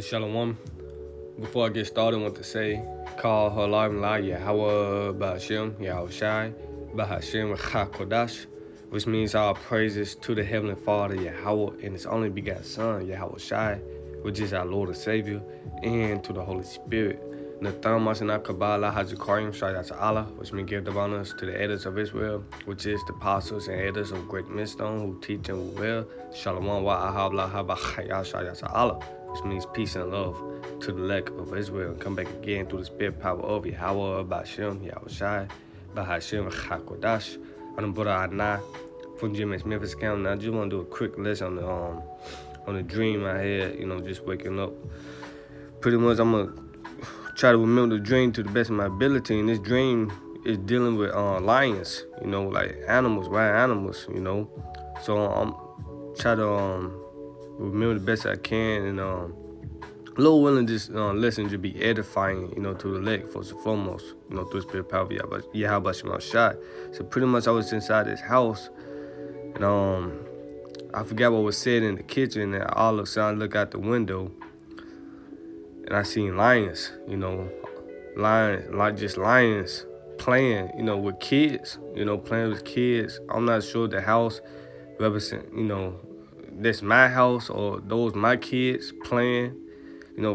Shalom. Before I get started, I want to say, call her live and live Yahweh Ba'Hashem, Yahushai, Ba'Hashem HaKodash, which means all praises to the Heavenly Father, Yahweh, and His only begotten Son, Yahushai, which is our Lord and Savior, and to the Holy Spirit. Natham Masana Kabbalah Hajikarim Shayat to Allah, which means give the honors to the elders of Israel, which is the apostles and elders of Great Millstone who teach and will well. Shalom wa ahabla habachaya Shayat to Allah, which means peace and love to the elect of Israel, and come back again through the spirit power of Yahweh Ba'Hashem, Yahushai, Ba'Hashem HaKodash. I'm Brother Anna from GMS Memphis County. Now, I just want to do a quick lesson on the dream I had, just waking up. Pretty much, I'm going to try to remember the dream to the best of my ability, and this dream is dealing with lions, like animals, wild animals, So I'm try to remember the best I can, and Lord willing, this lesson to be edifying, to the elect first and foremost, through the spirit power of Yahweh Shai. So pretty much I was inside this house, and I forgot what was said in the kitchen, and all of a sudden I look out the window, and I seen lions, lions playing, with kids, playing with kids. I'm not sure the house represent, that's my house or those my kids playing.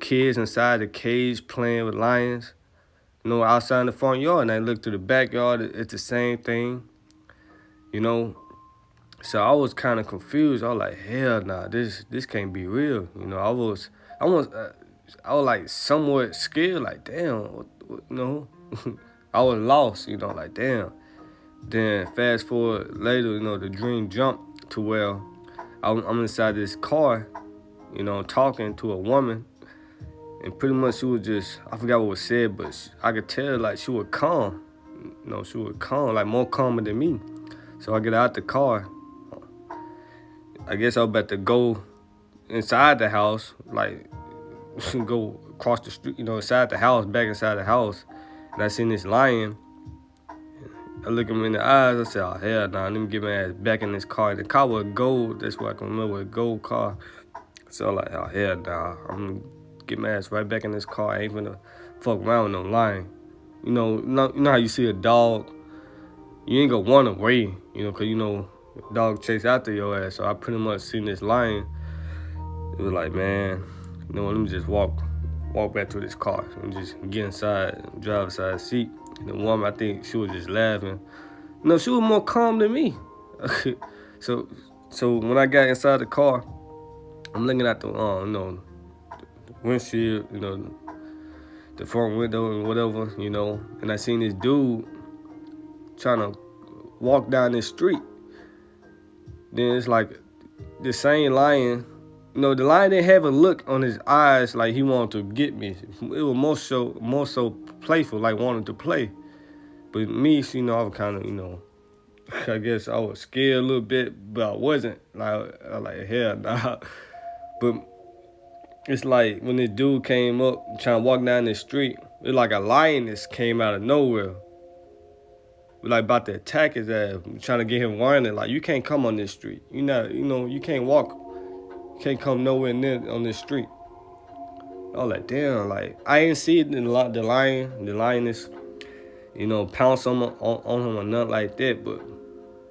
Kids inside the cage playing with lions, outside in the front yard. And I look to the backyard, it's the same thing, So I was kind of confused. I was like, hell nah, this can't be real. I was like somewhat scared, like, damn, what. I was lost, like, damn. Then fast forward later, the dream jumped to where I'm inside this car, talking to a woman. And pretty much she was just, I forgot what was said, but I could tell, like, she was calm. She was calm, like more calmer than me. So I get out the car. I guess I was about to go inside the house, like, go across the street, inside the house, back inside the house. And I seen this lion. I look him in the eyes. I said, oh, hell nah, let me get my ass back in this car. The car was gold. That's what I can remember, a gold car. So I'm like, oh, hell nah, I'm going to get my ass right back in this car. I ain't gonna fuck around with no lion. You know how you see a dog, you ain't gonna run away, because, dog chase after your ass. So I pretty much seen this lion. It was like, man, let me just walk back to this car and just get inside, drive side seat. And the woman, I think she was just laughing. She was more calm than me. So when I got inside the car, I'm looking at the windshield, the front window and whatever, and I seen this dude trying to walk down this street. Then it's like the same lion, the lion didn't have a look on his eyes like he wanted to get me. It was more so playful, like wanting to play. But me, I was kind of, I guess I was scared a little bit, but I wasn't. I was like, hell nah. But it's like when this dude came up trying to walk down the street, it's like a lioness came out of nowhere. Like about to attack his ass, trying to get him running. Like, you can't come on this street. You can't walk. You can't come nowhere near on this street. I was like, damn, like, I ain't see the lioness, pounce on him or nothing like that. But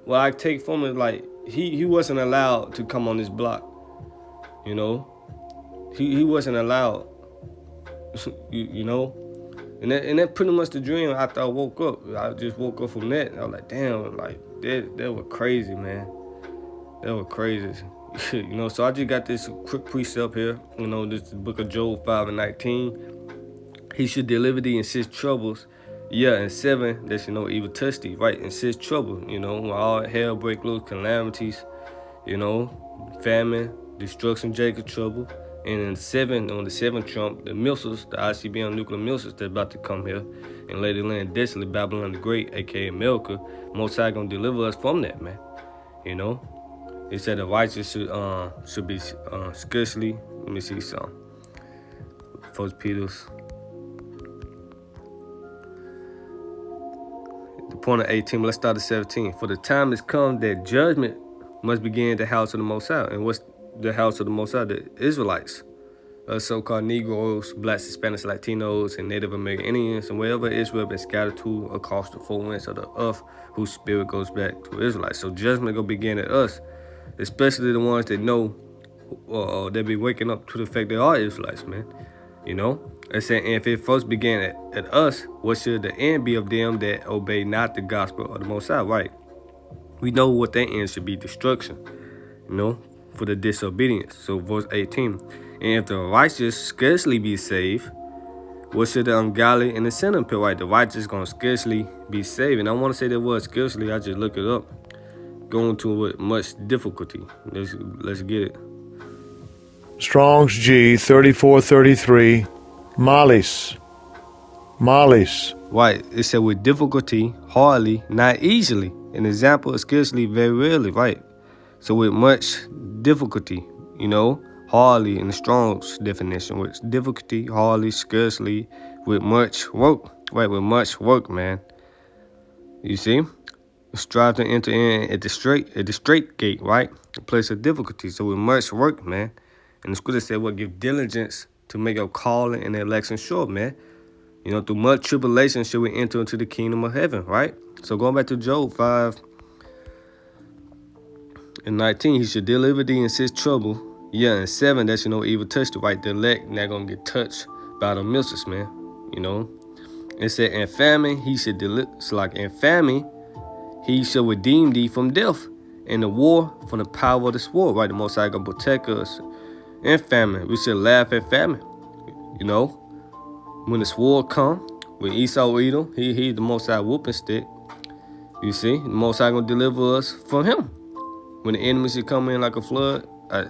what I take from it, like, he wasn't allowed to come on this block, He wasn't allowed, And that pretty much the dream after I woke up. I just woke up from that. I was like, damn, like, that was crazy, man. That was crazy. So I just got this quick precept here. This is the book of Job 5:19. He should deliver thee in 6 troubles. Yeah, and 7, that evil touch thee. Right, in 6 troubles, when all hell break loose, calamities, famine, destruction, Jacob trouble. And in 7, on the 7th trump, the missiles, the ICBM nuclear missiles that's about to come here and lay the land desolate, Babylon the Great, a.k.a. America, Most High gonna deliver us from that, man. He said the righteous should be scarcely. Let me see some. 1 Peter's. The point of 18, let's start at 17. For the time has come that judgment must begin at the house of the Most High. And what's the house of the Most High? The Israelites. so-called Negroes, Blacks, Hispanics, Latinos, and Native American Indians, and wherever Israel been scattered to across the four winds of the earth, whose spirit goes back to Israelites. So judgment gonna begin at us, especially the ones that know, they be waking up to the fact they are Israelites, man. You know, it said, if it first began at us, what should the end be of them that obey not the gospel of the Most High? Right. We know what that end should be: destruction, you know, for the disobedience. So verse 18, and if the righteous scarcely be saved, what should the ungodly and the sinner be? Right, the righteous gonna scarcely be saved. And I want to say that word scarcely, I just look it up, going to it with much difficulty. Let's get it. Strong's G 3433, Malis. Right, it said with difficulty, hardly, not easily. An example is scarcely, very rarely, right? So with much difficulty, you know, hardly in the Strong's definition, with difficulty, hardly, scarcely, with much work, right? With much work, man. You see? Strive to enter in at the straight gate, right? A place of difficulty. So with much work, man. And the scripture said, "What give diligence to make your calling and election sure, man." You know, through much tribulation should we enter into the kingdom of heaven, right? So going back to Job 5:19, he should deliver thee in 6 trouble. Yeah, and 7, that you know evil touch the right. The elect not gonna get touched by the missiles, man. You know, it said, in famine he should deliver. It's like in famine he shall redeem thee from death, and the war from the power of the sword, right? The Most High gonna protect us in famine. We should laugh at famine, you know. When the sword come, when Esau eat him, he the Most High whooping stick. You see, the Most High gonna deliver us from him. When the enemy should come in like a flood, a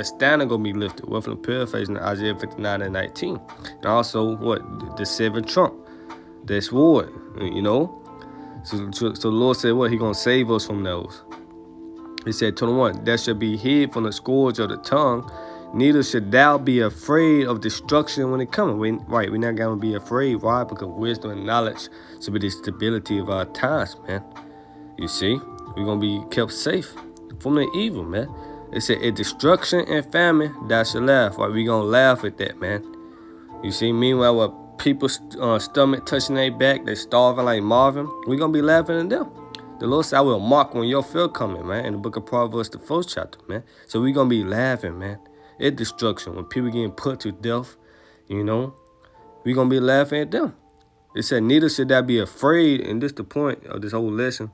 standard gonna be lifted. Well, from paraphrasing Isaiah 59:19, and also what the 7th trump, that sword, you know. So the Lord said, what? He gonna save us from those. He said 21, that shall be hid from the scourge of the tongue. Neither should thou be afraid of destruction when it cometh. We're not gonna be afraid. Why? Because wisdom and knowledge should be the stability of our times, man. You see, we're gonna be kept safe from the evil, man. It said, at destruction and famine, thou shalt laugh. Right? We gonna laugh at that, man. You see, meanwhile, what people's stomach touching their back, they starving like Marvin, we gonna be laughing at them. The Lord said, I will mark when your fill coming, man. In the book of Proverbs, the 1st chapter, man. So we gonna be laughing, man. At destruction, when people getting put to death, you know, we gonna be laughing at them. It said, neither should thou be afraid, and this the point of this whole lesson.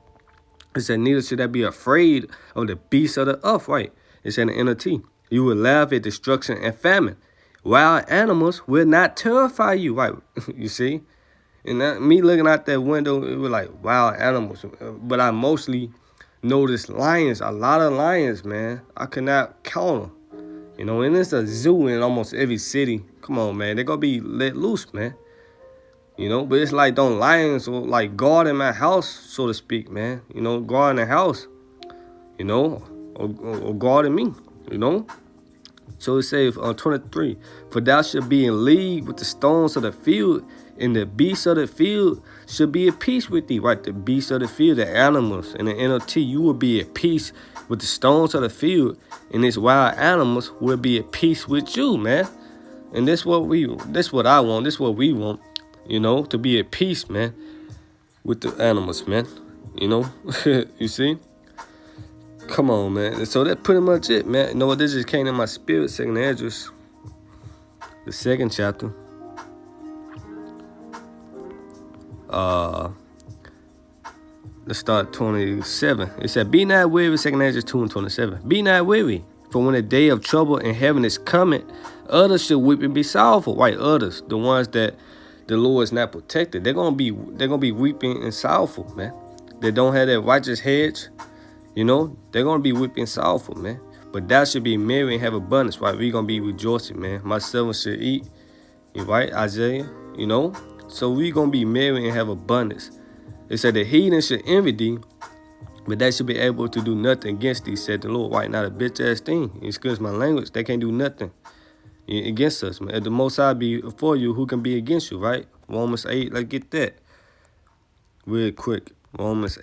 It said, neither should thou be afraid of the beasts of the earth, right? It said in the NLT, you will laugh at destruction and famine. Wild animals will not terrify you, right? You see? And me looking out that window, it was like wild animals. But I mostly noticed lions, a lot of lions, man. I could not count them. You know, and it's a zoo in almost every city. Come on, man. They're going to be let loose, man. You know, but it's like them lions or like guard in my house, so to speak, man. You know, guard in the house, you know, or guarding me, you know. So it says on 23, for thou shalt be in league with the stones of the field, and the beasts of the field should be at peace with thee, right? The beasts of the field, the animals, in the NLT, you will be at peace with the stones of the field, and these wild animals will be at peace with you, man. And this what I want, this what we want, you know, to be at peace, man, with the animals, man. You know, you see? Come on, man. And so that's pretty much it, man. You know what? This just came in my spirit, 2nd Esdras, the 2nd chapter. Let's start 27. It said, be not weary, 2nd Esdras 2:27. Be not weary, for when the day of trouble in heaven is coming, others should weep and be sorrowful. Right, others, the ones that the Lord is not protected, they're gonna be weeping and sorrowful, man. They don't have that righteous hedge. You know, they're going to be weeping sorrowful, man. But thou should be merry and have abundance, right? We're going to be rejoicing, man. My servants should eat, right? Isaiah, you know. So we're going to be merry and have abundance. It said the heathen should envy thee, but they should be able to do nothing against thee, said the Lord. Right, not a bitch-ass thing. Excuse my language. They can't do nothing against us, man. If the Most High be for you, who can be against you, right? Romans 8, let's get that real quick. Romans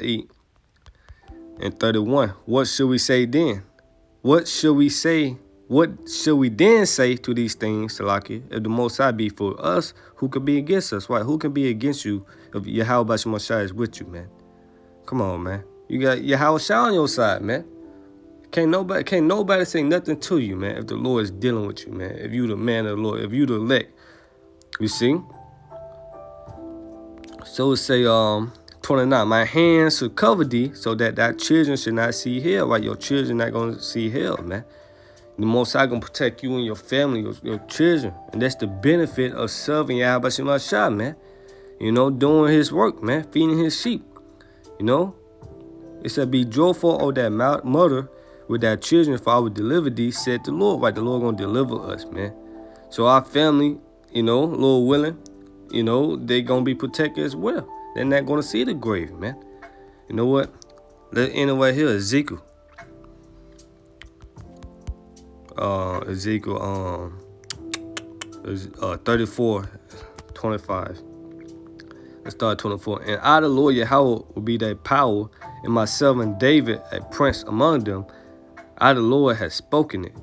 8:31. What should we say then? What should we say What should we then say to these things, Salaki? If the Most High be for us, who could be against us? Right? Who can be against you if Yahweh Shemashai is with you, man? Come on, man. You got Yahweh Shai on your side, man. Can't nobody say nothing to you, man, if the Lord is dealing with you, man. If you the man of the Lord, if you the elect. You see? So it say 29, my hands should cover thee so that thy children should not see hell. Right? Your children not gonna see hell, man. The Most High gonna protect you and your family, your children. And that's the benefit of serving Yahweh Shemashai, man. You know, doing his work, man, feeding his sheep. You know? It said, be joyful, O that mother, with thy children, for I will deliver thee, said the Lord. Right, the Lord gonna deliver us, man. So our family, you know, Lord willing, you know, they gonna be protected as well. They're not gonna see the grave, man. You know what? Let's end it right here, Ezekiel. Ezekiel 34:25. Let's start 24. And I, the Lord Yahweh, will be thy power, and my servant David, a prince among them. I, the Lord, has spoken it.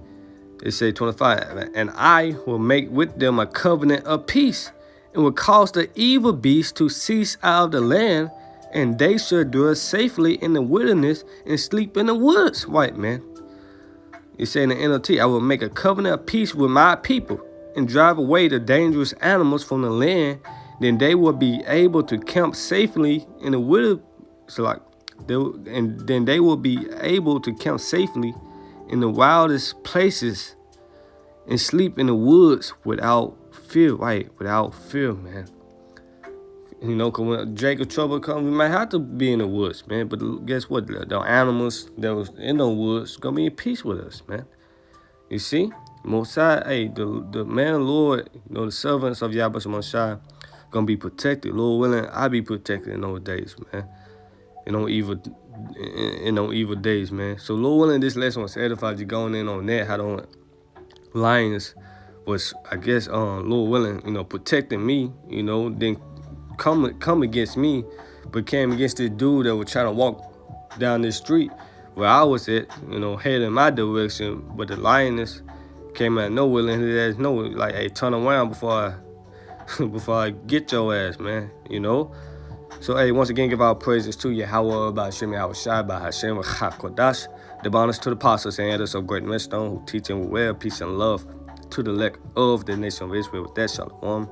It say 25. And I will make with them a covenant of peace, and will cause the evil beasts to cease out of the land, and they shall dwell safely in the wilderness and sleep in the woods. White man. It say in the NLT, I will make a covenant of peace with my people, and drive away the dangerous animals from the land. Then they will be able to camp safely in the wilderness. Then they will be able to camp safely in the wildest places and sleep in the woods without fear, right? Without fear, man. You know, because when Jacob trouble comes, we might have to be in the woods, man. But guess what? The animals that was in the woods gonna be in peace with us, man. You see? Mosai, hey, the man of the Lord, you know, the servants of Yahweh Shemashai gonna be protected. Lord willing, I be protected in those days, man. In evil days, man. So Lord willing, this lesson was edified. You going in on that, how the lions was, I guess, Lord willing, you know, protecting me, you know, then come against me, but came against this dude that was trying to walk down this street where I was at, you know, heading my direction, but the lioness came out of nowhere and his ass know, like, hey, turn around before I get your ass, man, you know. So, hey, once again, give our praises to Yahweh, by Hashem, Yahweh Shai, by Hashem, HaKodash, the bonus to the apostles and elders of Great Millstone, who teach and will wear peace and love to the elect of the nation of Israel. With that, shalom.